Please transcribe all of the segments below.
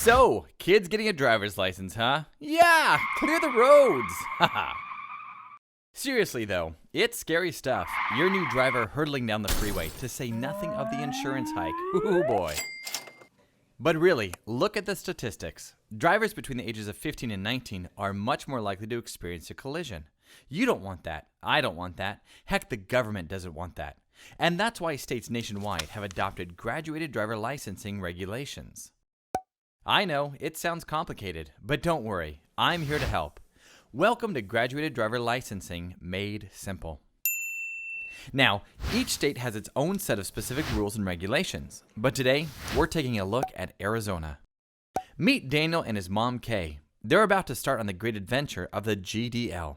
So, kids getting a driver's license, huh? Yeah, clear the roads. Haha. Seriously though, it's scary stuff. Your new driver hurtling down the freeway, to say nothing of the insurance hike. Ooh boy. But really, look at the statistics. Drivers between the ages of 15 and 19 are much more likely to experience a collision. You don't want that. I don't want that. Heck, the government doesn't want that. And that's why states nationwide have adopted graduated driver licensing regulations. I know, it sounds complicated, but don't worry, I'm here to help. Welcome to Graduated Driver Licensing Made Simple. Now, each state has its own set of specific rules and regulations, but today we're taking a look at Arizona. Meet Daniel and his mom Kay. They're about to start on the great adventure of the GDL.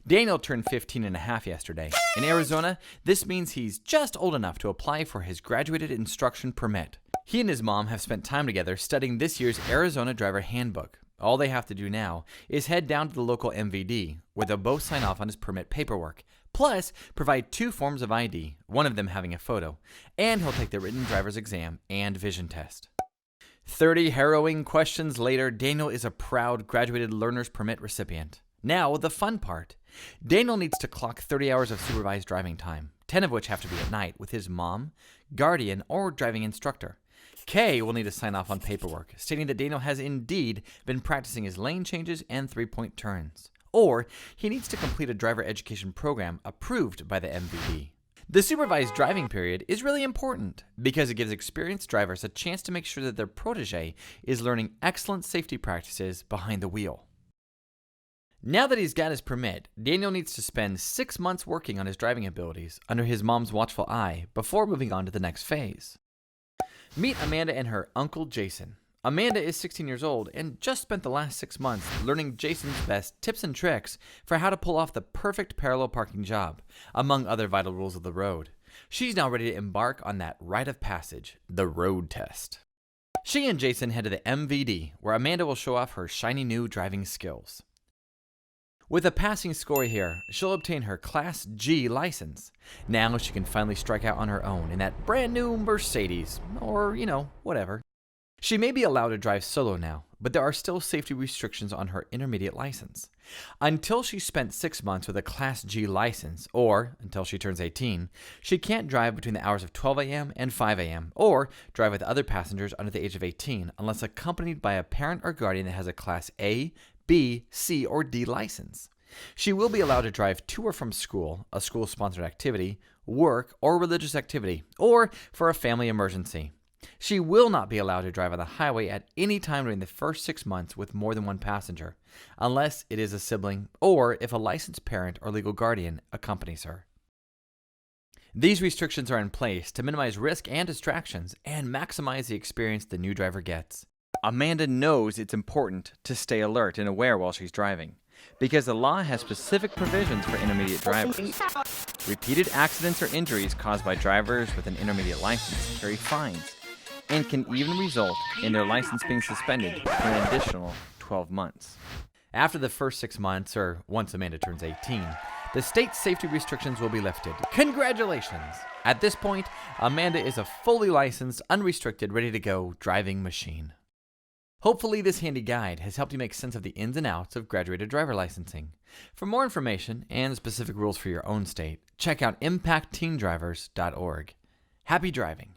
Daniel turned 15 and a half yesterday. In Arizona, this means he's just old enough to apply for his graduated instruction permit. He and his mom have spent time together studying this year's Arizona Driver Handbook. All they have to do now is head down to the local MVD, where they'll both sign off on his permit paperwork, plus provide 2 forms of ID, one of them having a photo, and he'll take the written driver's exam and vision test. 30 harrowing questions later, Daniel is a proud graduated learner's permit recipient. Now, the fun part. Daniel needs to clock 30 hours of supervised driving time, 10 of which have to be at night with his mom, guardian, or driving instructor. Kay will need to sign off on paperwork, stating that Daniel has indeed been practicing his lane changes and 3-point turns. Or he needs to complete a driver education program approved by the MVD. The supervised driving period is really important because it gives experienced drivers a chance to make sure that their protege is learning excellent safety practices behind the wheel. Now that he's got his permit, Daniel needs to spend 6 months working on his driving abilities under his mom's watchful eye before moving on to the next phase. Meet Amanda and her uncle Jason. Amanda is 16 years old and just spent the last 6 months learning Jason's best tips and tricks for how to pull off the perfect parallel parking job, among other vital rules of the road. She's now ready to embark on that rite of passage, the road test. She and Jason head to the MVD, where Amanda will show off her shiny new driving skills. With a passing score here, she'll obtain her Class G license. Now she can finally strike out on her own in that brand new Mercedes, or, whatever. She may be allowed to drive solo now, but there are still safety restrictions on her intermediate license. Until she's spent 6 months with a Class G license, or until she turns 18, she can't drive between the hours of 12 a.m. and 5 a.m., or drive with other passengers under the age of 18 unless accompanied by a parent or guardian that has a Class A, B, C, or D license. She will be allowed to drive to or from school, a school-sponsored activity, work, or religious activity, or for a family emergency. She will not be allowed to drive on the highway at any time during the first 6 months with more than one passenger, unless it is a sibling or if a licensed parent or legal guardian accompanies her. These restrictions are in place to minimize risk and distractions and maximize the experience the new driver gets. Amanda knows it's important to stay alert and aware while she's driving, because the law has specific provisions for intermediate drivers. Repeated accidents or injuries caused by drivers with an intermediate license carry fines and can even result in their license being suspended for an additional 12 months. After the first 6 months, or once Amanda turns 18, the state's safety restrictions will be lifted. Congratulations! At this point, Amanda is a fully licensed, unrestricted, ready-to-go driving machine. Hopefully this handy guide has helped you make sense of the ins and outs of graduated driver licensing. For more information and specific rules for your own state, check out impactteendrivers.org. Happy driving!